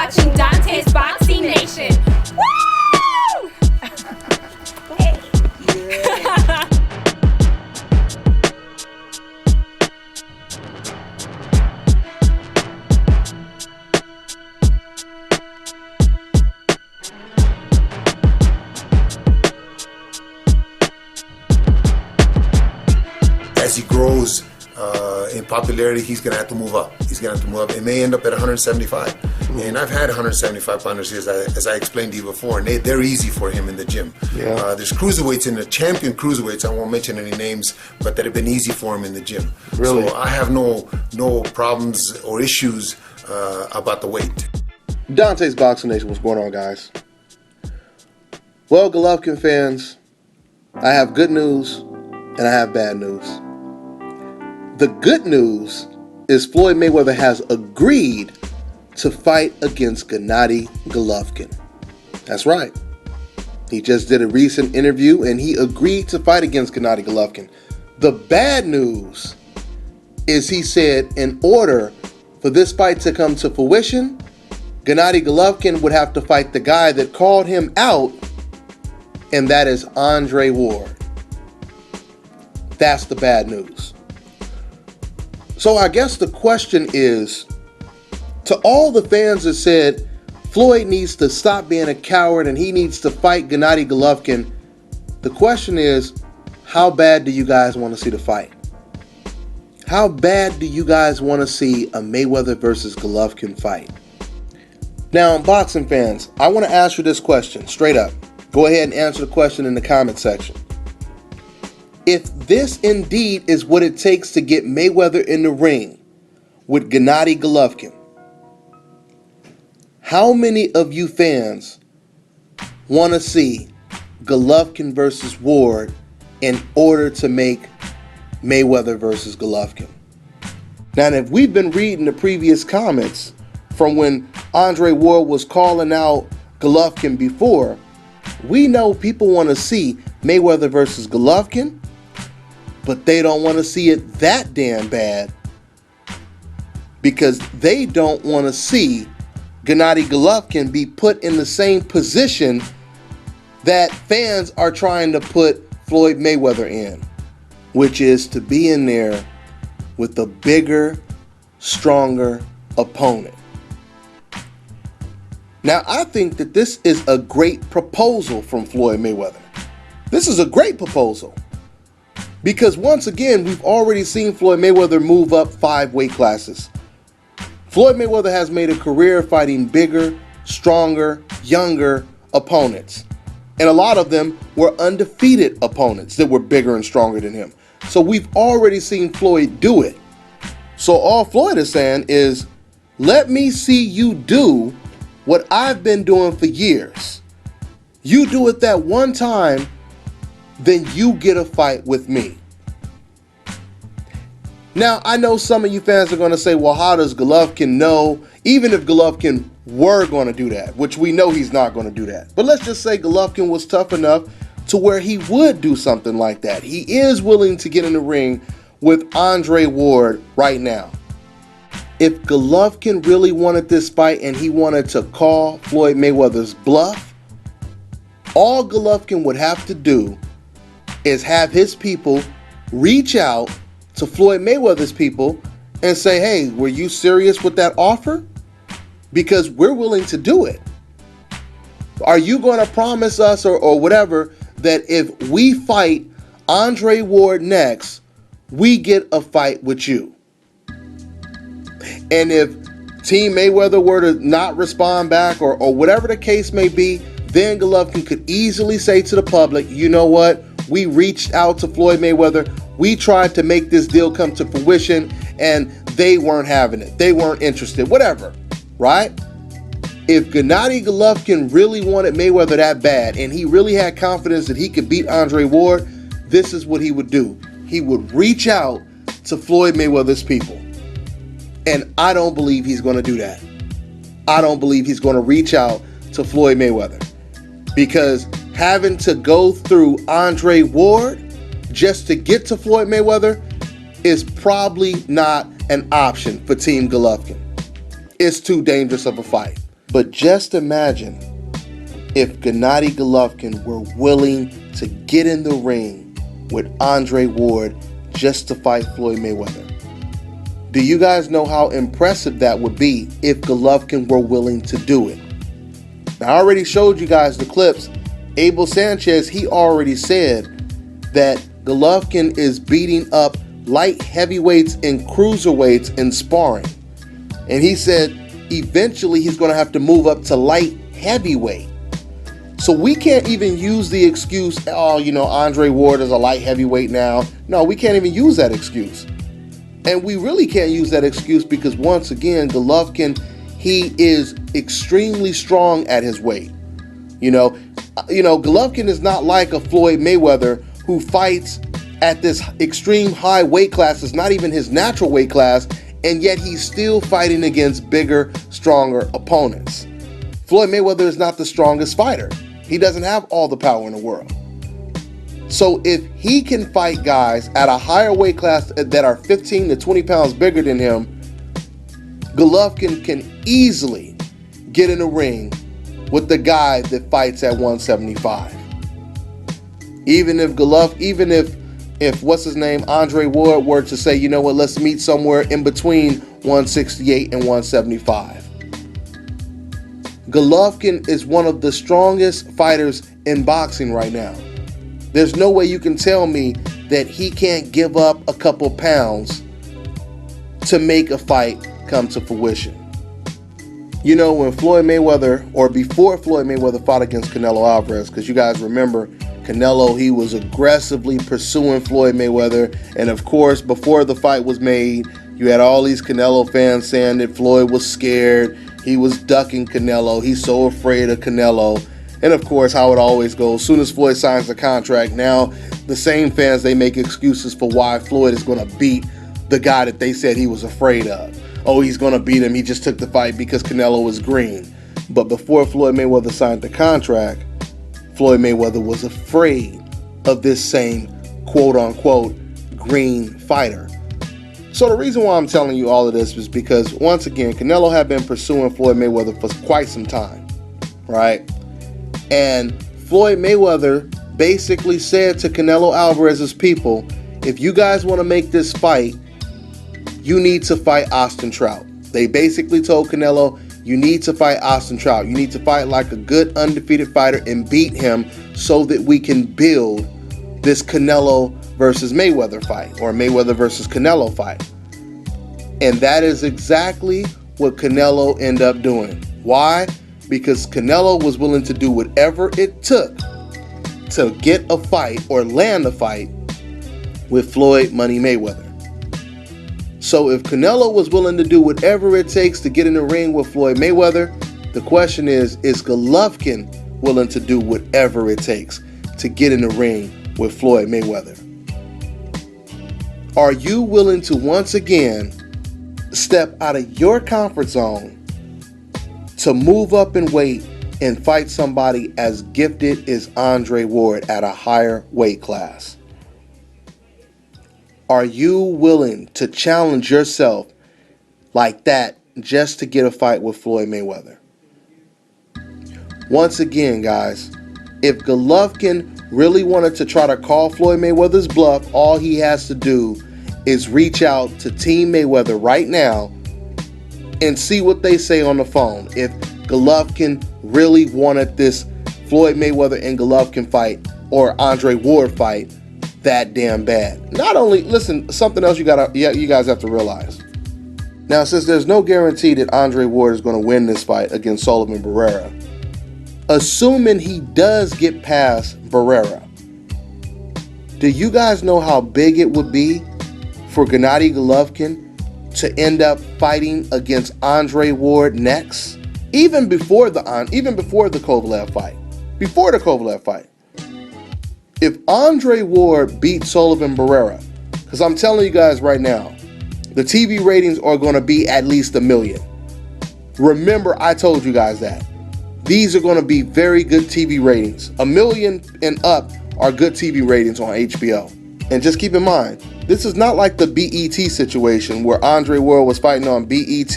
watching Dante's Boxing Nation. Woo! Hey. Yeah. As he grows in popularity, he's going to have to move up. He's going to have to move up. It may end up at 175. And I've had 175 pounders, as I explained to you before, and they're easy for him in the gym. Yeah. There's cruiserweights in the champion cruiserweights, I won't mention any names, but that have been easy for him in the gym. Really? So I have no problems or issues about the weight. Dante's Boxing Nation, what's going on, guys? Well, Golovkin fans, I have good news and I have bad news. The good news is Floyd Mayweather has agreed to fight against Gennady Golovkin. That's right. He just did a recent interview and he agreed to fight against Gennady Golovkin. The bad news is he said in order for this fight to come to fruition, Gennady Golovkin would have to fight the guy that called him out, and that is Andre Ward. That's the bad news. So I guess the question is, to all the fans that said Floyd needs to stop being a coward and he needs to fight Gennady Golovkin, the question is, how bad do you guys want to see the fight? How bad do you guys want to see a Mayweather versus Golovkin fight? Now, boxing fans, I want to ask you this question straight up. Go ahead and answer the question in the comment section. If this indeed is what it takes to get Mayweather in the ring with Gennady Golovkin, how many of you fans want to see Golovkin versus Ward in order to make Mayweather versus Golovkin? Now, if we've been reading the previous comments from when Andre Ward was calling out Golovkin before, we know people want to see Mayweather versus Golovkin, but they don't want to see it that damn bad because they don't want to see Gennady Golovkin be put in the same position that fans are trying to put Floyd Mayweather in, which is to be in there with a bigger, stronger opponent. Now, I think that this is a great proposal from Floyd Mayweather. This is a great proposal. Because once again, we've already seen Floyd Mayweather move up 5 weight classes. Floyd Mayweather has made a career fighting bigger, stronger, younger opponents. And a lot of them were undefeated opponents that were bigger and stronger than him. So we've already seen Floyd do it. So all Floyd is saying is, let me see you do what I've been doing for years. You do it that one time, then you get a fight with me. Now, I know some of you fans are going to say, well, how does Golovkin know? Even if Golovkin were going to do that, which we know he's not going to do that. But let's just say Golovkin was tough enough to where he would do something like that. He is willing to get in the ring with Andre Ward right now. If Golovkin really wanted this fight and he wanted to call Floyd Mayweather's bluff, all Golovkin would have to do is have his people reach out to Floyd Mayweather's people and say, hey, were you serious with that offer? Because we're willing to do it. Are you going to promise us or whatever that if we fight Andre Ward next, we get a fight with you? And if Team Mayweather were to not respond back or whatever the case may be, then Golovkin could easily say to the public, you know what? We reached out to Floyd Mayweather. We tried to make this deal come to fruition and they weren't having it. They weren't interested, whatever, right? If Gennady Golovkin really wanted Mayweather that bad and he really had confidence that he could beat Andre Ward, this is what he would do. He would reach out to Floyd Mayweather's people. And I don't believe he's going to do that. I don't believe he's going to reach out to Floyd Mayweather. Because having to go through Andre Ward just to get to Floyd Mayweather is probably not an option for Team Golovkin. It's too dangerous of a fight. But just imagine if Gennady Golovkin were willing to get in the ring with Andre Ward just to fight Floyd Mayweather. Do you guys know how impressive that would be if Golovkin were willing to do it? Now, I already showed you guys the clips. Abel Sanchez, he already said that Golovkin is beating up light heavyweights and cruiserweights in sparring. And he said eventually he's going to have to move up to light heavyweight. So we can't even use the excuse, oh, Andre Ward is a light heavyweight now. No, we can't even use that excuse. And we really can't use that excuse because, once again, Golovkin, he is extremely strong at his weight. Golovkin is not like a Floyd Mayweather who fights at this extreme high weight class. It's not even his natural weight class, and yet he's still fighting against bigger, stronger opponents. Floyd Mayweather is not the strongest fighter. He doesn't have all the power in the world. So if he can fight guys at a higher weight class that are 15 to 20 pounds bigger than him, Golovkin can easily get in the ring with the guy that fights at 175. Even if what's his name, Andre Ward, were to say, you know what, let's meet somewhere in between 168 and 175. Golovkin is one of the strongest fighters in boxing right now. There's no way you can tell me that he can't give up a couple pounds to make a fight come to fruition. When Floyd Mayweather, or before Floyd Mayweather fought against Canelo Alvarez, because you guys remember, Canelo, he was aggressively pursuing Floyd Mayweather. And of course, before the fight was made, you had all these Canelo fans saying that Floyd was scared. He was ducking Canelo. He's so afraid of Canelo. And of course, how it always goes, as soon as Floyd signs the contract, now the same fans, they make excuses for why Floyd is going to beat the guy that they said he was afraid of. Oh, he's going to beat him. He just took the fight because Canelo was green. But before Floyd Mayweather signed the contract, Floyd Mayweather was afraid of this same quote-unquote green fighter. So the reason why I'm telling you all of this is because, once again, Canelo had been pursuing Floyd Mayweather for quite some time, right? And Floyd Mayweather basically said to Canelo Alvarez's people, if you guys want to make this fight, you need to fight Austin Trout. They basically told Canelo, you need to fight Austin Trout. You need to fight like a good undefeated fighter and beat him so that we can build this Canelo versus Mayweather fight, or Mayweather versus Canelo fight. And that is exactly what Canelo ended up doing. Why? Because Canelo was willing to do whatever it took to get a fight or land a fight with Floyd Money Mayweather. So if Canelo was willing to do whatever it takes to get in the ring with Floyd Mayweather, the question is Golovkin willing to do whatever it takes to get in the ring with Floyd Mayweather? Are you willing to once again step out of your comfort zone to move up in weight and fight somebody as gifted as Andre Ward at a higher weight class? Are you willing to challenge yourself like that just to get a fight with Floyd Mayweather? Once again, guys, if Golovkin really wanted to try to call Floyd Mayweather's bluff, all he has to do is reach out to Team Mayweather right now and see what they say on the phone. If Golovkin really wanted this Floyd Mayweather and Golovkin fight, or Andre Ward fight, that damn bad. Not only, listen, something else you guys have to realize. Now, since there's no guarantee that Andre Ward is going to win this fight against Sullivan Barrera, assuming he does get past Barrera, do you guys know how big it would be for Gennady Golovkin to end up fighting against Andre Ward next? Even before the Kovalev fight. Before the Kovalev fight. If Andre Ward beats Sullivan Barrera, because I'm telling you guys right now, the TV ratings are going to be at least 1 million. Remember, I told you guys that. These are going to be very good TV ratings. 1 million and up are good TV ratings on HBO. And just keep in mind, this is not like the BET situation where Andre Ward was fighting on BET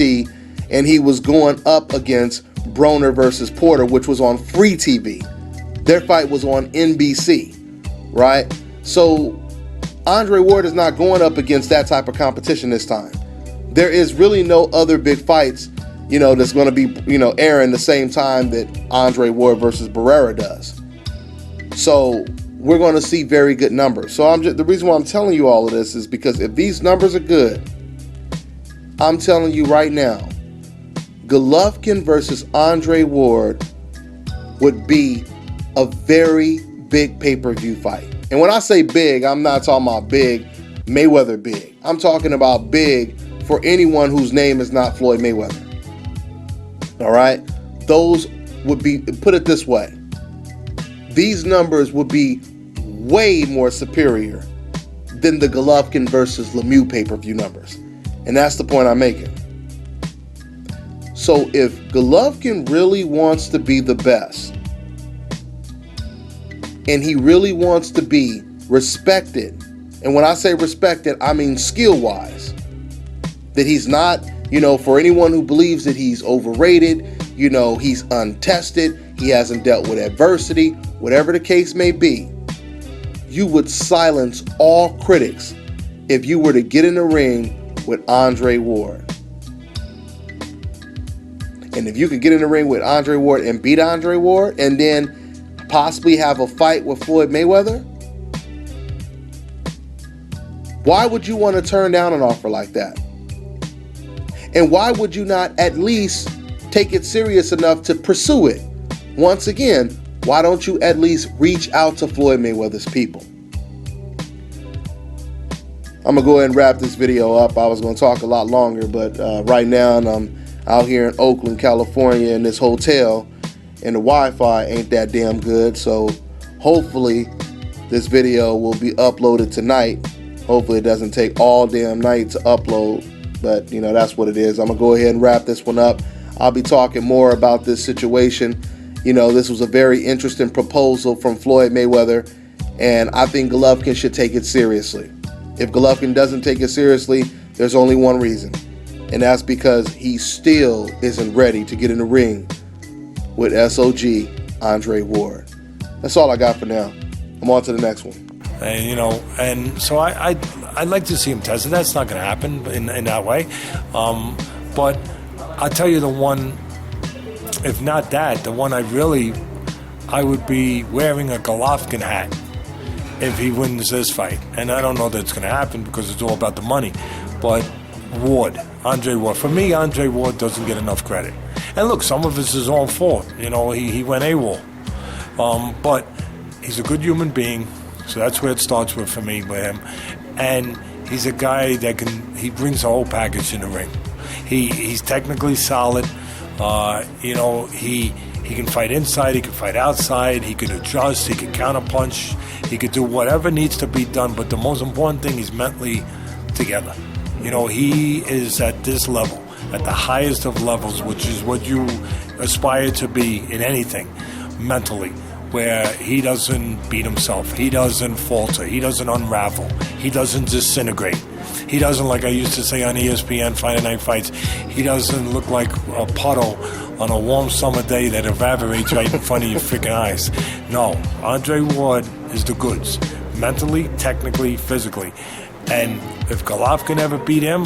and he was going up against Broner versus Porter, which was on free TV. Their fight was on NBC, right? So Andre Ward is not going up against that type of competition this time. There is really no other big fights, that's going to be, airing the same time that Andre Ward versus Barrera does. So we're going to see very good numbers. So the reason why I'm telling you all of this is because if these numbers are good, I'm telling you right now, Golovkin versus Andre Ward would be a very big pay-per-view fight. And when I say big, I'm not talking about big, Mayweather big. I'm talking about big for anyone whose name is not Floyd Mayweather. All right? Those would be, put it this way, these numbers would be way more superior than the Golovkin versus Lemieux pay-per-view numbers. And that's the point I'm making. So if Golovkin really wants to be the best, and he really wants to be respected, and when I say respected, I mean skill-wise, that he's not, for anyone who believes that he's overrated, he's untested, he hasn't dealt with adversity, whatever the case may be, you would silence all critics if you were to get in the ring with Andre Ward. And if you could get in the ring with Andre Ward and beat Andre Ward and then possibly have a fight with Floyd Mayweather, why would you want to turn down an offer like that? And why would you not at least take it serious enough to pursue it? Once again, why don't you at least reach out to Floyd Mayweather's people? I'm going to go ahead and wrap this video up. I was going to talk a lot longer, but right now I'm out here in Oakland, California in this hotel, and the Wi-Fi ain't that damn good, so hopefully this video will be uploaded tonight. Hopefully it doesn't take all damn night to upload, but that's what it is. I'm going to go ahead and wrap this one up. I'll be talking more about this situation. This was a very interesting proposal from Floyd Mayweather, and I think Golovkin should take it seriously. If Golovkin doesn't take it seriously, there's only one reason, and that's because he still isn't ready to get in the ring with SOG Andre Ward. That's all I got for now. I'm on to the next one. And and so I'd like to see him tested. That's not going to happen in that way. But I'll tell you the one, if not that, the one I would be wearing a Golovkin hat if he wins this fight. And I don't know that it's going to happen because it's all about the money. But Andre Ward. For me, Andre Ward doesn't get enough credit. And look, some of it's his own fault. He went AWOL. But he's a good human being. So that's where it starts with for me with him. And he's a guy that he brings the whole package in the ring. He's technically solid. He can fight inside, he can fight outside, he can adjust, he can counterpunch, he could do whatever needs to be done, but the most important thing is mentally together. He is at this level, at the highest of levels, which is what you aspire to be in anything, mentally, where he doesn't beat himself, he doesn't falter, he doesn't unravel, he doesn't disintegrate. He doesn't, like I used to say on ESPN Friday Night Fights, he doesn't look like a puddle on a warm summer day that evaporates right in front of your freaking eyes. No, Andre Ward is the goods, mentally, technically, physically. And if Golovkin ever beat him,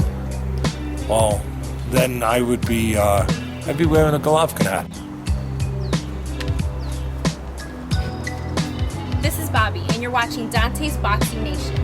well, then I'd be wearing a Golovkin hat. This is Bobby, and you're watching Dante's Boxing Nation.